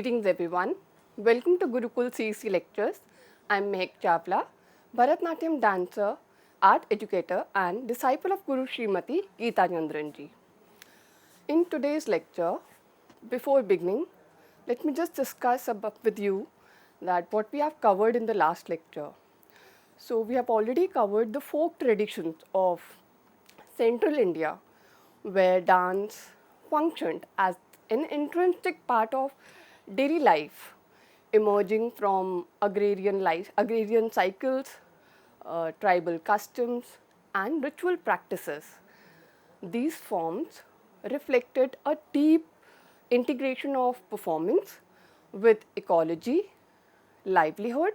Greetings everyone. Welcome to Gurukul CEC lectures. I am Mehak Chawla, Bharatnatyam dancer, art educator and disciple of Guru Srimati Geeta Chandranji. In today's lecture, before beginning, let me just discuss with you that what we have covered in the last lecture. So we have already covered the folk traditions of Central India, where dance functioned as an intrinsic part of daily life, emerging from agrarian cycles, tribal customs, and ritual practices. These forms reflected a deep integration of performance with ecology, livelihood,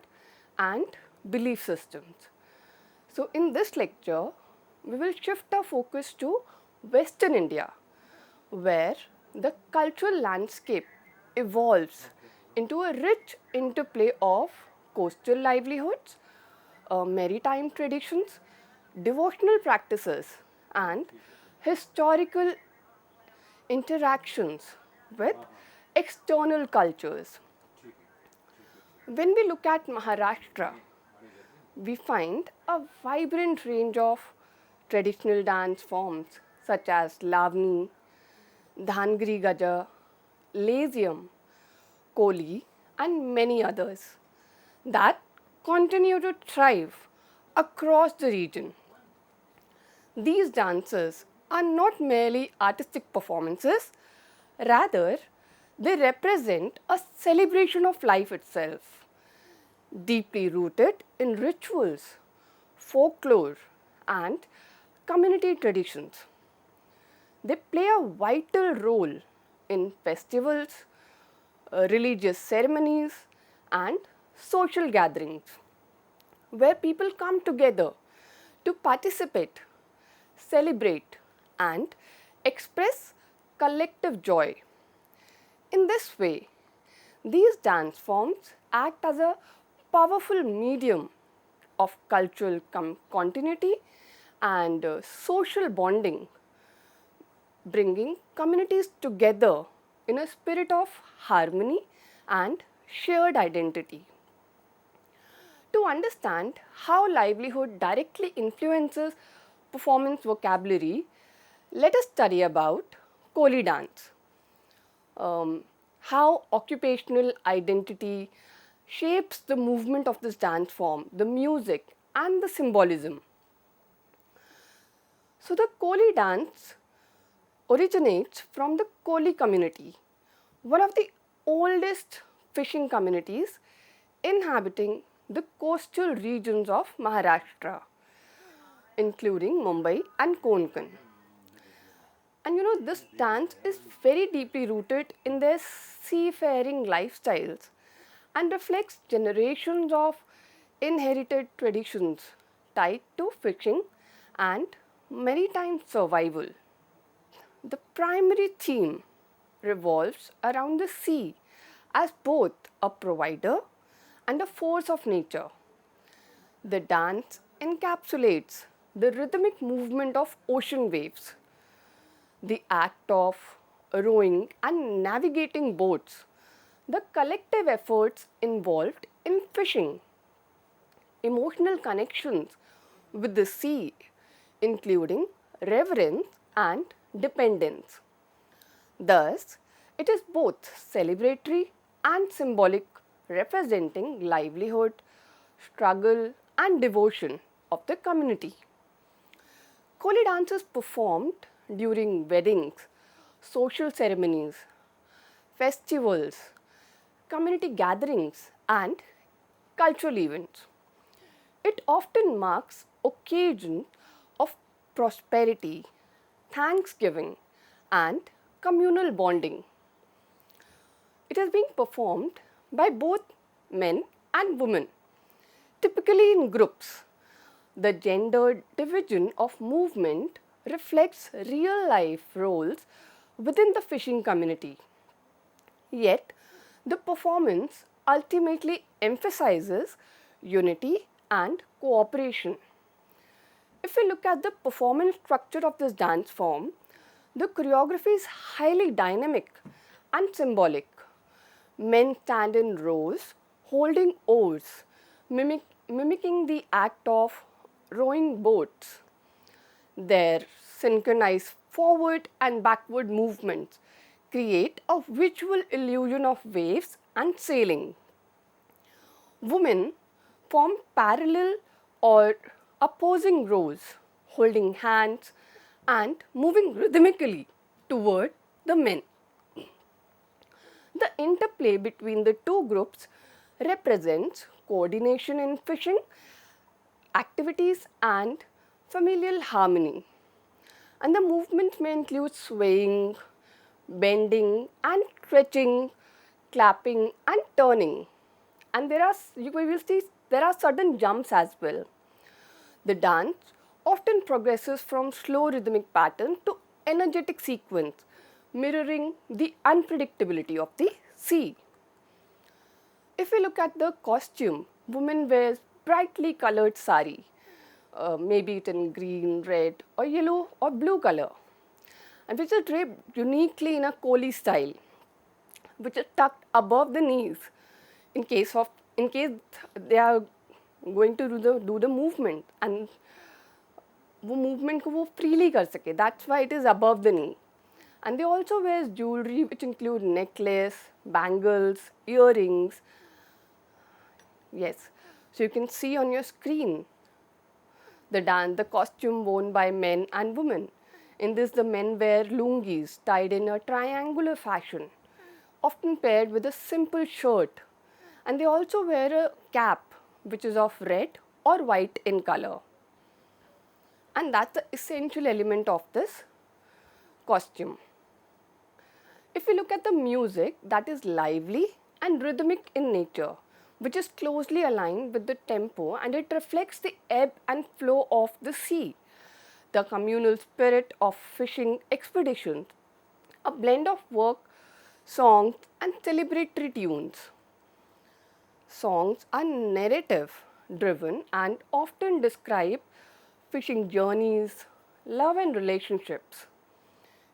and belief systems. So, in this lecture, we will shift our focus to Western India, where the cultural landscape evolves into a rich interplay of coastal livelihoods, maritime traditions, devotional practices, and historical interactions with external cultures. When we look at Maharashtra, we find a vibrant range of traditional dance forms such as Lavani, Dhangarigaja, Lezim, Koli, and many others that continue to thrive across the region. These dances are not merely artistic performances, rather, they represent a celebration of life itself, deeply rooted in rituals, folklore, and community traditions. They play a vital role in festivals, religious ceremonies, and social gatherings, where people come together to participate, celebrate, and express collective joy. In this way, these dance forms act as a powerful medium of cultural continuity and social bonding, bringing communities together in a spirit of harmony and shared identity. To understand how livelihood directly influences performance vocabulary, let us study about Koli dance. How occupational identity shapes the movement of this dance form, the music, and the symbolism. So, the Koli dance originates from the Koli community, one of the oldest fishing communities inhabiting the coastal regions of Maharashtra, including Mumbai and Konkan. And this dance is very deeply rooted in their seafaring lifestyles and reflects generations of inherited traditions tied to fishing and maritime survival. The primary theme revolves around the sea as both a provider and a force of nature. The dance encapsulates the rhythmic movement of ocean waves, the act of rowing and navigating boats, the collective efforts involved in fishing, emotional connections with the sea, including reverence and dependence. Thus, it is both celebratory and symbolic, representing livelihood, struggle, and devotion of the community. Koli dance is performed during weddings, social ceremonies, festivals, community gatherings, and cultural events. It often marks occasions of prosperity, thanksgiving, and communal bonding. It is being performed by both men and women, typically in groups. The gender division of movement reflects real life roles within the fishing community. Yet, the performance ultimately emphasizes unity and cooperation. If we look at the performance structure of this dance form, the choreography is highly dynamic and symbolic, Men stand in rows, holding oars, mimicking the act of rowing boats. Their synchronized forward and backward movements create a visual illusion of waves and sailing. Women form parallel or opposing rows, holding hands and moving rhythmically toward the men. The interplay between the two groups represents coordination in fishing activities and familial harmony. And the movement may include swaying, bending, and stretching, clapping, and turning. And you will see there are certain jumps as well. The dance often progresses from slow rhythmic pattern to energetic sequence, mirroring the unpredictability of the sea. If we look at the costume, women wear brightly colored sari, maybe it in green, red, or yellow or blue color, and which is draped uniquely in a Koli style, which is tucked above the knees in case they are going to do the movement and वो movement को वो freely कर सके. That's why it is above the knee. And they also wear jewelry which include necklace, bangles, earrings. Yes, so you can see on your screen the costume worn by men and women. In this, the men wear lungis tied in a triangular fashion, often paired with a simple shirt. And they also wear a cap which is of red or white in color. And that's the essential element of this costume. If we look at the music, that is lively and rhythmic in nature, which is closely aligned with the tempo, and it reflects the ebb and flow of the sea, the communal spirit of fishing expeditions, a blend of work, songs, and celebratory tunes. Songs are narrative driven and often describe fishing journeys, love, and relationships.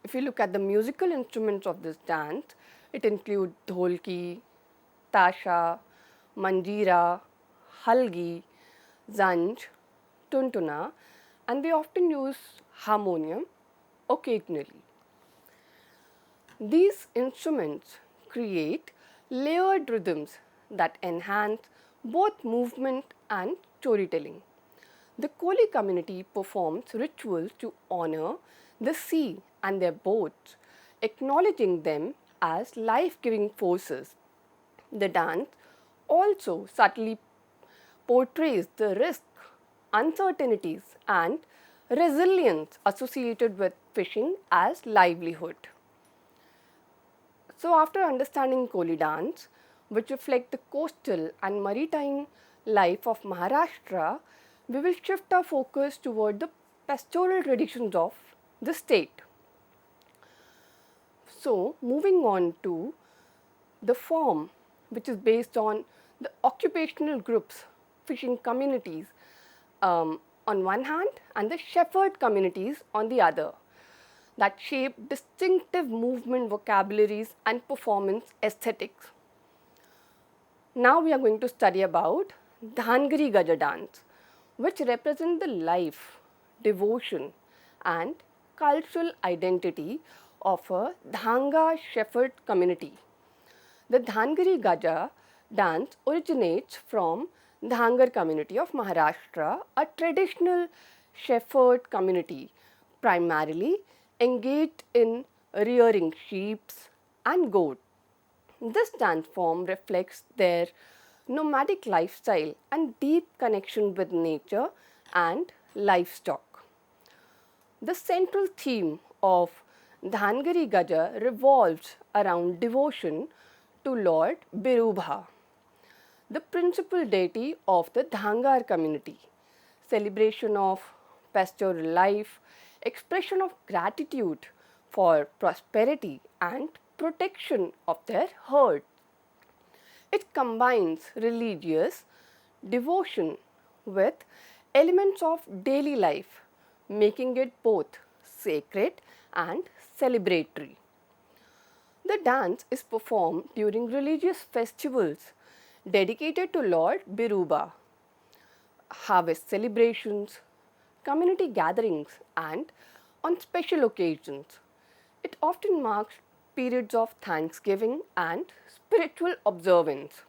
If you look at the musical instruments of this dance, it includes dholki, tasha, manjira, halgi, zanj, tuntuna, and we often use harmonium occasionally. These instruments create layered rhythms that enhance both movement and storytelling. The Koli community performs rituals to honor the sea and their boats, acknowledging them as life-giving forces. The dance also subtly portrays the risk, uncertainties, and resilience associated with fishing as livelihood. So, after understanding Koli dance, which reflect the coastal and maritime life of Maharashtra, we will shift our focus toward the pastoral traditions of the state. So, moving on to the form, which is based on the occupational groups, fishing communities on one hand, and the shepherd communities on the other, that shape distinctive movement vocabularies and performance aesthetics. Now we are going to study about Dhangarigaja dance, which represent the life, devotion, and cultural identity of a Dhanga shepherd community. The Dhangarigaja dance originates from Dhangar community of Maharashtra, a traditional shepherd community primarily engaged in rearing sheep and goats. This dance form reflects their nomadic lifestyle and deep connection with nature and livestock. The central theme of Dhangarigaja revolves around devotion to Lord Birubha, the principal deity of the Dhangar community, celebration of pastoral life, expression of gratitude for prosperity and protection of their herd. It combines religious devotion with elements of daily life, making it both sacred and celebratory. The dance is performed during religious festivals dedicated to Lord Biruba, harvest celebrations, community gatherings, and on special occasions. It often marks periods of thanksgiving and spiritual observance.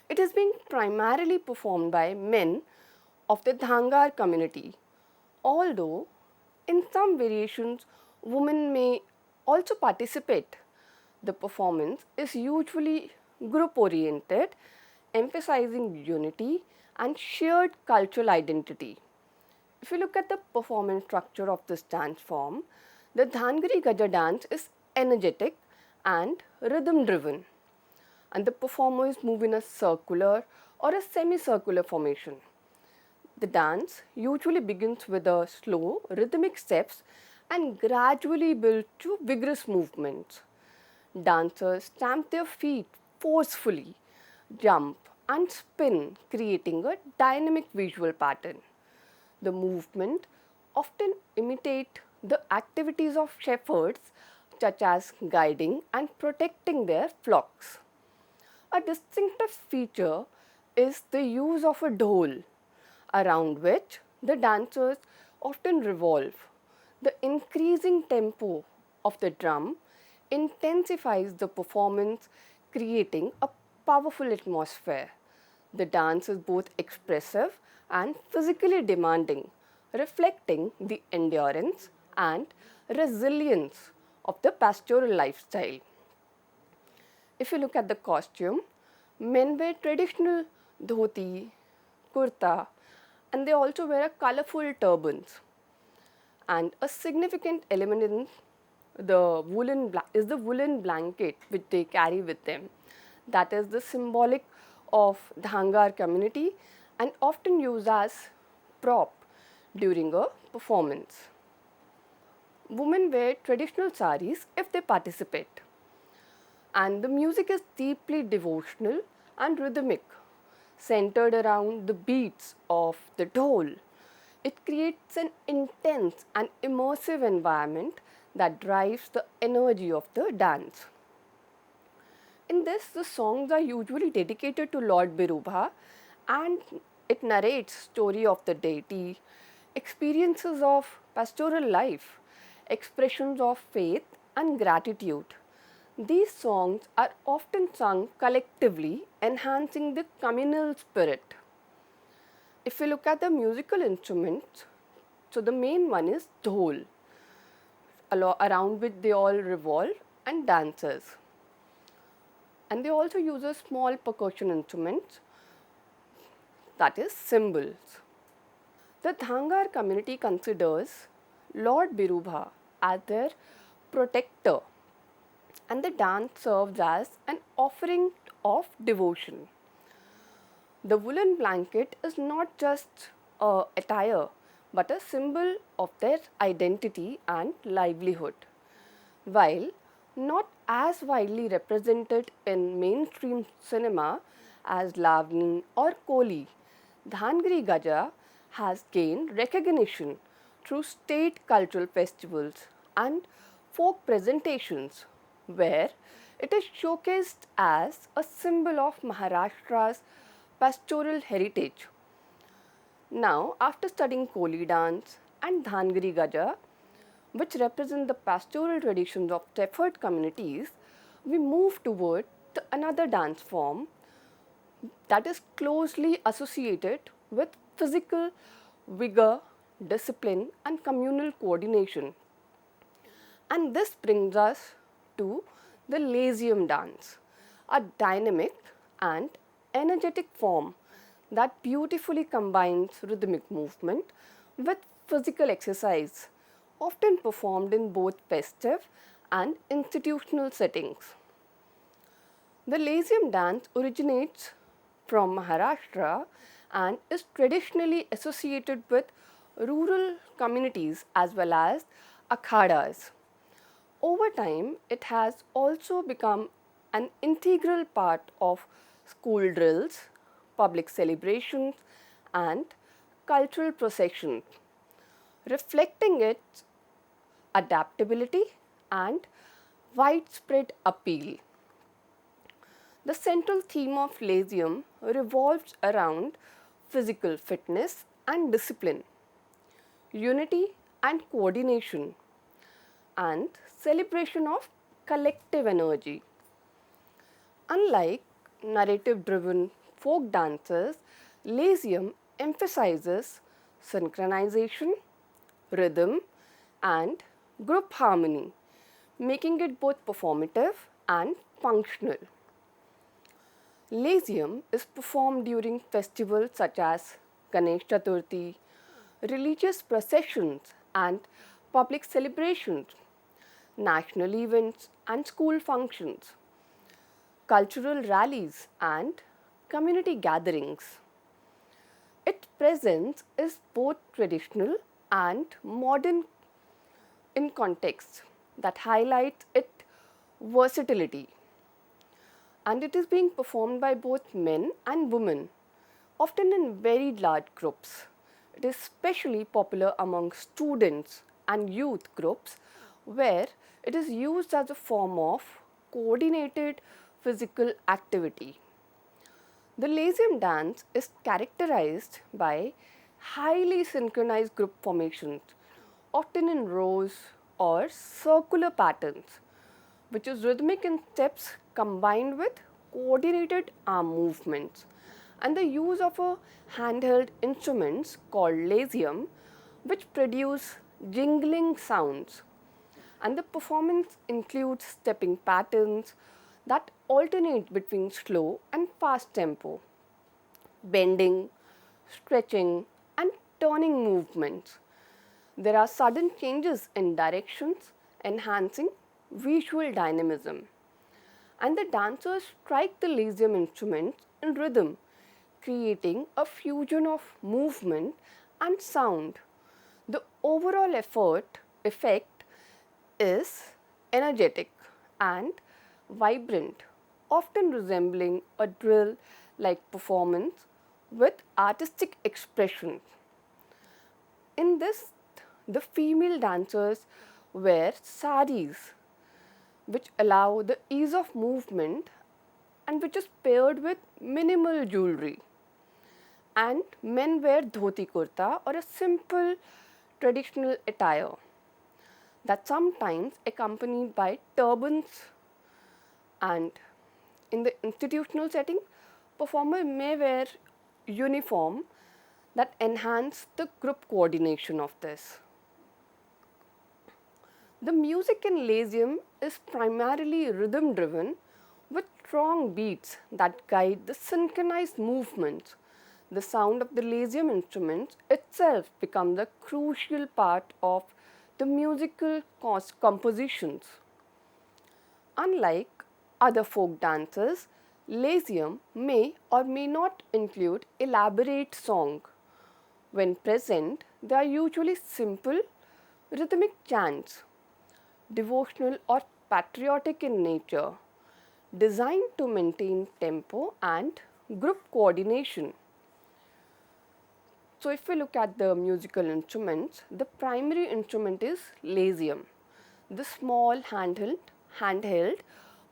It is being primarily performed by men of the Dhangar community, although in some variations women may also participate. The performance is usually group oriented, emphasizing unity and shared cultural identity. If you look at the performance structure of this dance form, the Dhangarigaja dance is energetic and rhythm driven, and the performers move in a circular or a semicircular formation. The dance usually begins with a slow rhythmic steps and gradually builds to vigorous movements. Dancers stamp their feet forcefully, jump and spin, creating a dynamic visual pattern. The movement often imitate the activities of shepherds such as guiding and protecting their flocks. A distinctive feature is the use of a dhol, around which the dancers often revolve. The increasing tempo of the drum intensifies the performance, creating a powerful atmosphere. The dance is both expressive and physically demanding, reflecting the endurance and resilience of the pastoral lifestyle. If you look at the costume, men wear traditional dhoti, kurta, and they also wear colorful turbans. And a significant element in is the woolen blanket which they carry with them. That is the symbolic of Dhangar community and often used as prop during a performance. Women wear traditional saris if they participate, and the music is deeply devotional and rhythmic, centered around the beats of the dhol. It creates an intense and immersive environment that drives the energy of the dance. In this, the songs are usually dedicated to Lord Biruba, and it narrates story of the deity, experiences of pastoral life, expressions of faith and gratitude. These songs are often sung collectively, enhancing the communal spirit. If we look at the musical instruments, so the main one is dhol, around which they all revolve and dances. And they also use a small percussion instruments, that is cymbals. The Dhangar community considers Lord Biruba as their protector, and the dance serves as an offering of devotion. The woolen blanket is not just a attire but a symbol of their identity and livelihood. While not as widely represented in mainstream cinema as Lavani or Koli, Dhangarigaja has gained recognition through state cultural festivals and folk presentations, where it is showcased as a symbol of Maharashtra's pastoral heritage. Now, after studying Koli dance and Dhangarigaja, which represent the pastoral traditions of shepherd communities, we move toward another dance form that is closely associated with physical vigor, discipline, and communal coordination. And this brings us to the Lezim dance, a dynamic and energetic form that beautifully combines rhythmic movement with physical exercise, often performed in both festive and institutional settings. The Lezim dance originates from Maharashtra and is traditionally associated with rural communities as well as akhadas. Over time, it has also become an integral part of school drills, public celebrations, and cultural processions, reflecting its adaptability and Widespread appeal. The central theme of Lezim revolves around physical fitness and discipline, unity and coordination, and celebration of collective energy. Unlike narrative driven folk dances, Lezim emphasizes synchronization, rhythm, and group harmony, making it both performative and functional. Lezim is performed during festivals such as Ganesh Chaturthi, religious processions and public celebrations, national events and school functions, cultural rallies and community gatherings. Its presence is both traditional and modern in context that highlights its versatility. And it is being performed by both men and women, often in very large groups. It is especially popular among students and youth groups where it is used as a form of coordinated physical activity. The Lezim dance is characterized by highly synchronized group formations, often in rows or circular patterns, which is rhythmic in steps combined with coordinated arm movements, and the use of a handheld instruments called Lezim, which produce jingling sounds. And the performance includes stepping patterns that alternate between slow and fast tempo, bending, stretching, and turning movements. There are sudden changes in directions, enhancing visual dynamism. And the dancers strike the Lezim instruments in rhythm, creating a fusion of movement and sound. The overall effect is energetic and vibrant, often resembling a drill like performance with artistic expression. In this, the female dancers wear saris, which allow the ease of movement and which is paired with minimal jewelry. And men wear dhoti kurta or a simple traditional attire that sometimes accompanied by turbans. And in the institutional setting, performer may wear uniform that enhance the group coordination of this. The music in Lezim is primarily rhythm driven with strong beats that guide the synchronized movements. The sound of the Lezim instruments itself becomes a crucial part of the musical compositions. Unlike other folk dances, Lezim may or may not include elaborate song. When present, they are usually simple, rhythmic chants, devotional or patriotic in nature, designed to maintain tempo and group coordination. So, if we look at the musical instruments, the primary instrument is Lezim, the small handheld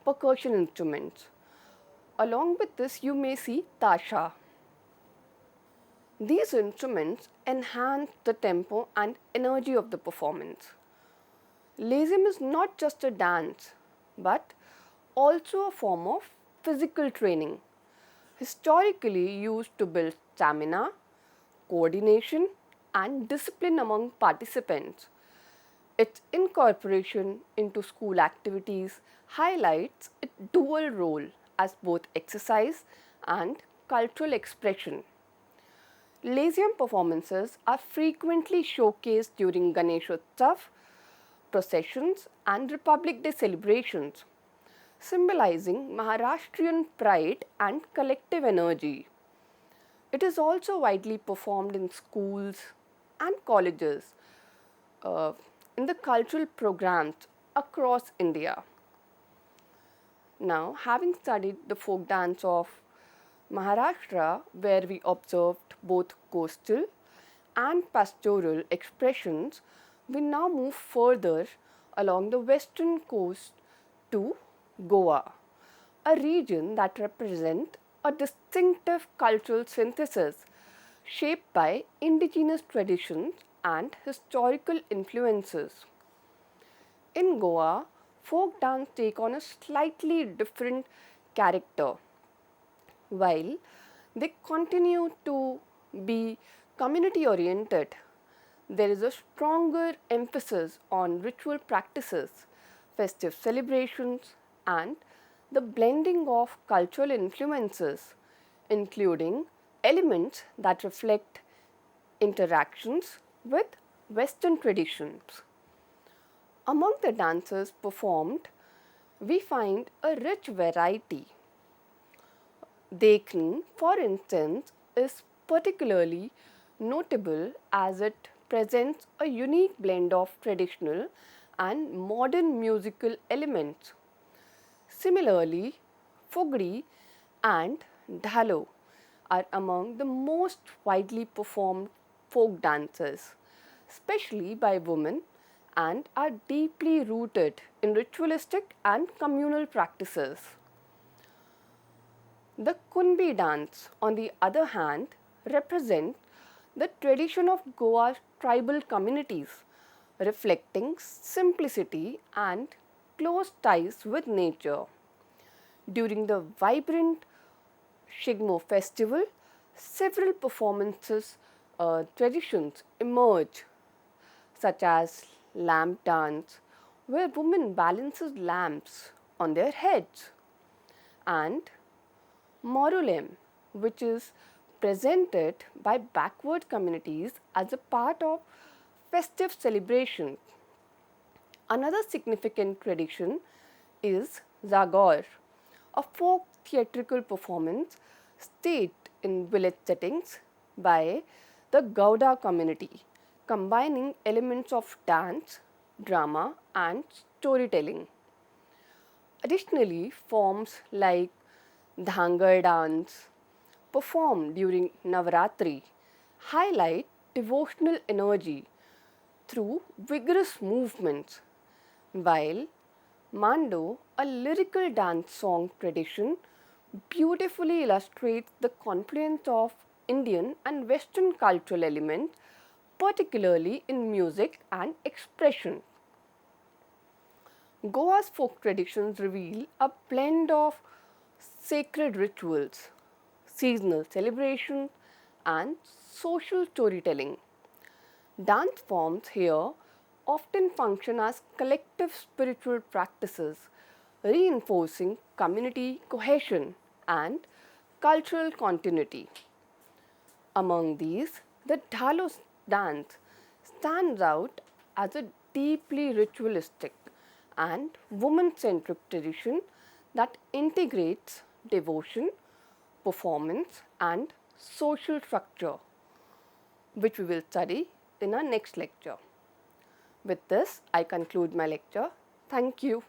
percussion instruments. Along with this, you may see tasha. These instruments enhance the tempo and energy of the performance. Lezim is not just a dance, but also a form of physical training, historically used to build stamina, coordination, and discipline among participants. Its incorporation into school activities highlights its dual role as both exercise and cultural expression. Lezim performances are frequently showcased during Ganeshotsav, processions, and Republic Day celebrations, symbolizing Maharashtrian pride and collective energy. It is also widely performed in schools and colleges, in the cultural programs across India. Now, having studied the folk dance of Maharashtra, where we observed both coastal and pastoral expressions, we now move further along the western coast to Goa, a region that represents a distinctive cultural synthesis shaped by indigenous traditions and historical influences. In Goa, folk dance take on a slightly different character. While they continue to be community oriented, there is a stronger emphasis on ritual practices, festive celebrations, and the blending of cultural influences, including elements that reflect interactions with Western traditions. Among the dances performed, we find a rich variety. Dekni, for instance, is particularly notable as it presents a unique blend of traditional and modern musical elements. Similarly, Fugdi and Dhalo are among the most widely performed folk dances, especially by women, and are deeply rooted in ritualistic and communal practices. The Kunbi dance, on the other hand, represents the tradition of Goa's tribal communities, reflecting simplicity and close ties with nature. During the vibrant Shigmo festival, several performances traditions emerge, such as lamp dance, where women balances lamps on their heads, and Morulem, which is presented by backward communities as a part of festive celebration. Another significant tradition is Zagor, a folk theatrical performance staged in village settings by the Gauda community, combining elements of dance, drama, and storytelling. Additionally, forms like Dhangar dance, performed during Navaratri, highlight devotional energy through vigorous movements, while Mando, a lyrical dance song tradition, beautifully illustrates the confluence of Indian and Western cultural elements, particularly in music and expression. Goa's folk traditions reveal a blend of sacred rituals, seasonal celebrations, and social storytelling. Dance forms here often function as collective spiritual practices, reinforcing community cohesion and cultural continuity. Among these, the Dhalo dance stands out as a deeply ritualistic and woman centric tradition that integrates devotion, performance, and social structure, which we will study in our next lecture. With this, I conclude my lecture. Thank you.